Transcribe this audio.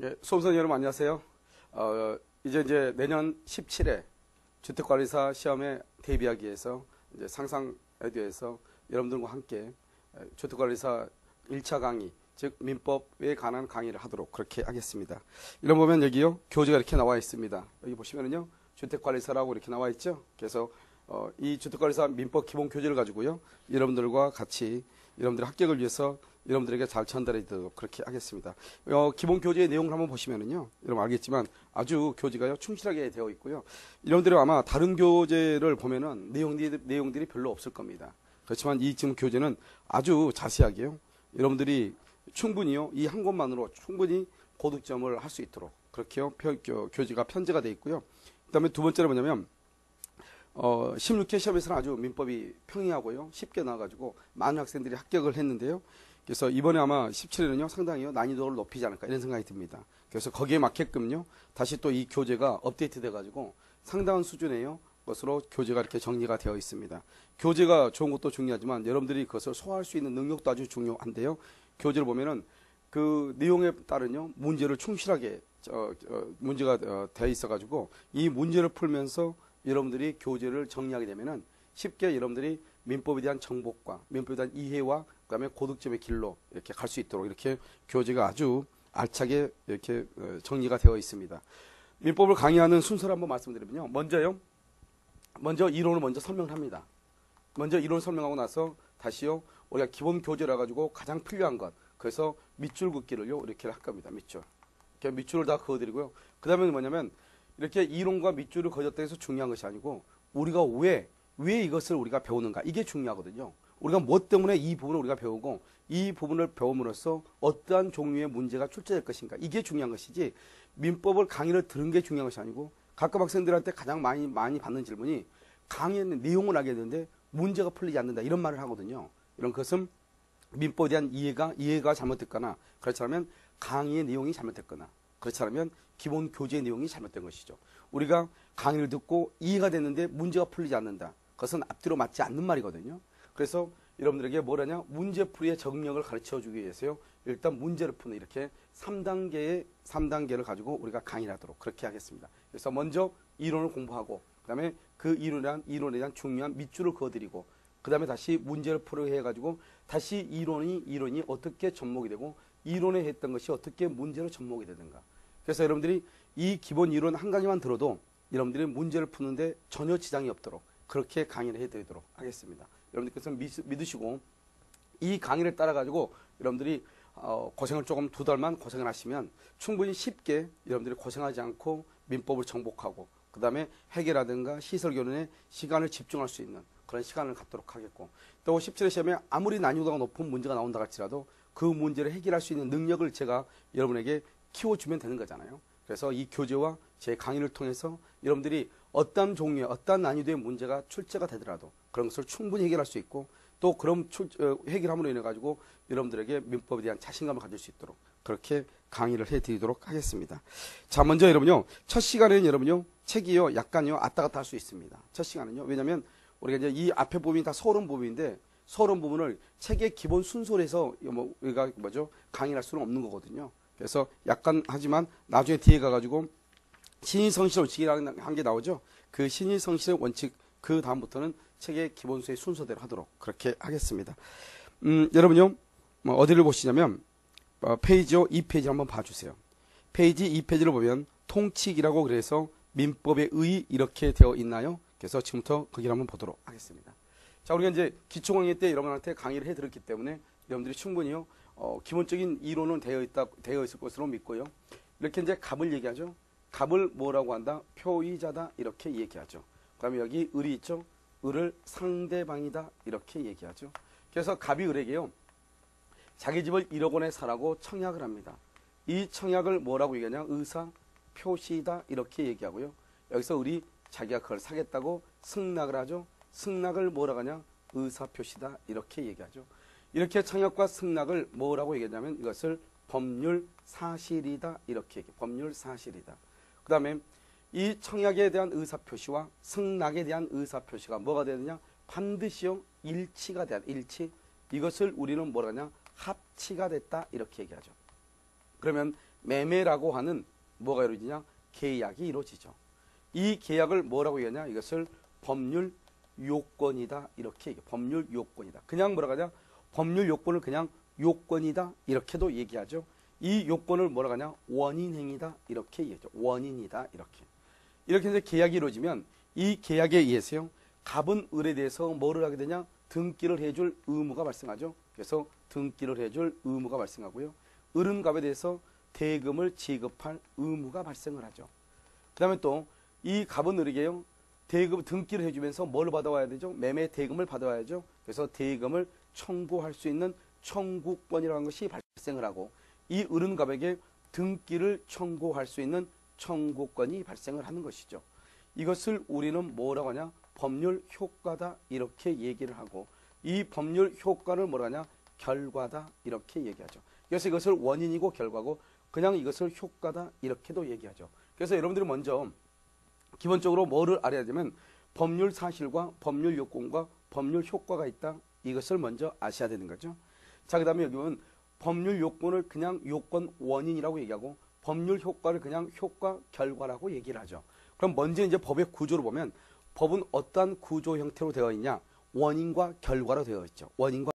예, 수험생 여러분 안녕하세요. 이제 내년 17회 주택관리사 시험에 대비하기 위해서 이제 상상에 대해서 여러분들과 함께 주택관리사 1차 강의, 즉 민법에 관한 강의를 하도록 그렇게 하겠습니다. 이런 보면 여기요 교재가 이렇게 나와 있습니다. 여기 보시면은요 주택관리사라고 이렇게 나와 있죠. 그래서 이 주택관리사 민법 기본 교재를 가지고요 여러분들과 같이 여러분들의 합격을 위해서 여러분들에게 잘 전달해 드리도록 그렇게 하겠습니다. 기본 교재의 내용을 한번 보시면은요, 여러분 알겠지만 아주 교재가요 충실하게 되어 있고요. 여러분들이 아마 다른 교재를 보면은 내용들이 별로 없을 겁니다. 그렇지만 이 지금 교재는 아주 자세하게요. 여러분들이 충분히요 이 한 권만으로 충분히 고득점을 할 수 있도록 그렇게요 교재가 편제가 되어 있고요. 그다음에 두 번째로 뭐냐면 16회 시험에서는 아주 민법이 평이하고요 쉽게 나와가지고 많은 학생들이 합격을 했는데요. 그래서 이번에 아마 17회는요 상당히요 난이도를 높이지 않을까 이런 생각이 듭니다. 그래서 거기에 맞게끔요 다시 또 이 교재가 업데이트 돼가지고 상당한 수준의 것으로 교재가 이렇게 정리가 되어 있습니다. 교재가 좋은 것도 중요하지만 여러분들이 그것을 소화할 수 있는 능력도 아주 중요한데요. 교재를 보면은 그 내용에 따른요 문제를 충실하게 문제가 되어 있어가지고 이 문제를 풀면서 여러분들이 교재를 정리하게 되면은 쉽게 여러분들이 민법에 대한 정복과 민법에 대한 이해와 그다음에 고득점의 길로 이렇게 갈 수 있도록 이렇게 교재가 아주 알차게 이렇게 정리가 되어 있습니다. 민법을 강의하는 순서를 한번 말씀드리면요. 먼저 이론을 먼저 설명을 합니다. 먼저 이론을 설명하고 나서 다시요 우리가 기본 교재라 가지고 가장 필요한 것 그래서 밑줄 긋기를요 이렇게 할 겁니다. 밑줄을 다 그어드리고요. 그 다음에 뭐냐면 이렇게 이론과 밑줄을 그어줬다고 해서 중요한 것이 아니고 우리가 왜 이것을 우리가 배우는가 이게 중요하거든요. 우리가 뭐 때문에 이 부분을 우리가 배우고 이 부분을 배움으로써 어떠한 종류의 문제가 출제될 것인가 이게 중요한 것이지 민법을 강의를 들은 게 중요한 것이 아니고 가끔 학생들한테 가장 많이 받는 질문이 강의의 내용을 알게 되는데 문제가 풀리지 않는다 이런 말을 하거든요. 이런 것은 민법에 대한 이해가 잘못됐거나 그렇지 않으면 강의의 내용이 잘못됐거나 그렇지 않으면 기본 교재의 내용이 잘못된 것이죠. 우리가 강의를 듣고 이해가 됐는데 문제가 풀리지 않는다. 그것은 앞뒤로 맞지 않는 말이거든요. 그래서 여러분들에게 뭐라냐 문제풀이의 적응력을 가르쳐 주기 위해서요. 일단 문제를 푸는 이렇게 3단계를 가지고 우리가 강의를 하도록 그렇게 하겠습니다. 그래서 먼저 이론을 공부하고 그 다음에 그 이론에 대한 중요한 밑줄을 그어드리고 그 다음에 다시 문제를 풀어 해가지고 다시 이론이 어떻게 접목이 되고 이론에 했던 것이 어떻게 문제로 접목이 되는가. 그래서 여러분들이 이 기본 이론 한 강의만 들어도 여러분들이 문제를 푸는데 전혀 지장이 없도록 그렇게 강의를 해드리도록 하겠습니다. 여러분들께서 믿으시고 이 강의를 따라가지고 여러분들이 고생을 조금 2달만 고생을 하시면 충분히 쉽게 여러분들이 고생하지 않고 민법을 정복하고 그 다음에 회계라든가 시설교련에 시간을 집중할 수 있는 그런 시간을 갖도록 하겠고 또 17회 시험에 아무리 난이도가 높은 문제가 나온다 할지라도 그 문제를 해결할 수 있는 능력을 제가 여러분에게 키워주면 되는 거잖아요. 그래서 이 교재와 제 강의를 통해서 여러분들이 어떤 종류의 어떤 난이도의 문제가 출제가 되더라도 그런 것을 충분히 해결할 수 있고 또 그런 해결함으로 인해 가지고 여러분들에게 민법에 대한 자신감을 가질 수 있도록 그렇게 강의를 해드리도록 하겠습니다. 자, 먼저 여러분요 첫 시간에는 여러분요 책이요 약간요 왔다 갔다 할 수 있습니다. 첫 시간은요 왜냐하면 우리가 이제 이 앞에 부분이 다 서론 부분인데 서론 부분을 책의 기본 순서로 해서 우리가 강의를 할 수는 없는 거거든요. 그래서 약간 하지만 나중에 뒤에 가가지고 신의성실 원칙이라는 한 게 나오죠. 그 신의성실의 원칙 그 다음부터는 책의 기본수의 순서대로 하도록 그렇게 하겠습니다. 여러분요 어디를 보시냐면 페이지요 2페이지 한번 봐주세요. 페이지 2페이지를 보면 통칙이라고 그래서 민법의 의 이렇게 되어 있나요? 그래서 지금부터 거기를 한번 보도록 하겠습니다. 자, 우리가 이제 기초강의 때 여러분한테 강의를 해드렸기 때문에 여러분들이 충분히요 기본적인 이론은 되어 있을 것으로 믿고요. 이렇게 이제 갑을 얘기하죠. 갑을 뭐라고 한다? 표의자다 이렇게 얘기하죠. 그 다음에 여기 을이 있죠. 을을 상대방이다 이렇게 얘기하죠. 그래서 갑이 을에게요 자기 집을 1억 원에 사라고 청약을 합니다. 이 청약을 뭐라고 얘기하냐? 의사 표시다 이렇게 얘기하고요. 여기서 을이 자기가 그걸 사겠다고 승낙을 하죠. 승낙을 뭐라고 하냐? 의사 표시다 이렇게 얘기하죠. 이렇게 청약과 승낙을 뭐라고 얘기하냐면 이것을 법률 사실이다 이렇게 얘기해요. 법률 사실이다. 그 다음에 이 청약에 대한 의사표시와 승낙에 대한 의사표시가 뭐가 되느냐? 반드시요 일치가 돼야 돼. 일치. 이것을 우리는 뭐라 하냐? 합치가 됐다 이렇게 얘기하죠. 그러면 매매라고 하는 뭐가 이루어지냐? 계약이 이루어지죠. 이 계약을 뭐라고 얘기하냐? 이것을 법률 요건이다. 이렇게 얘기해. 법률 요건이다. 그냥 뭐라고 하냐? 법률 요건을 그냥 요건이다. 이렇게도 얘기하죠. 이 요건을 뭐라고 하냐? 원인행위다. 이렇게 얘기하죠. 원인이다. 이렇게. 이렇게 해서 계약이 이루어지면 이 계약에 의해서요. 갑은 을에 대해서 뭐를 하게 되냐? 등기를 해줄 의무가 발생하죠. 그래서 등기를 해줄 의무가 발생하고요. 을은 갑에 대해서 대금을 지급할 의무가 발생을 하죠. 그 다음에 또 이 갑은 을에게요. 대금 등기를 해주면서 뭘 받아와야 되죠? 매매 대금을 받아와야죠. 그래서 대금을 청구할 수 있는 청구권이라는 것이 발생을 하고 이 을은 갑에게 등기를 청구할 수 있는 청구권이 발생을 하는 것이죠. 이것을 우리는 뭐라고 하냐? 법률 효과다 이렇게 얘기를 하고 이 법률 효과를 뭐라 하냐? 결과다 이렇게 얘기하죠. 그래서 이것을 원인이고 결과고 그냥 이것을 효과다 이렇게도 얘기하죠. 그래서 여러분들이 먼저 기본적으로 뭐를 알아야 되면 법률 사실과 법률 요건과 법률 효과가 있다. 이것을 먼저 아셔야 되는 거죠. 자, 그 다음에 여기 보면 법률 요건을 그냥 요건 원인이라고 얘기하고 법률 효과를 그냥 효과 결과라고 얘기를 하죠. 그럼 먼저 이제 법의 구조를 보면 법은 어떠한 구조 형태로 되어 있냐? 원인과 결과로 되어 있죠. 원인과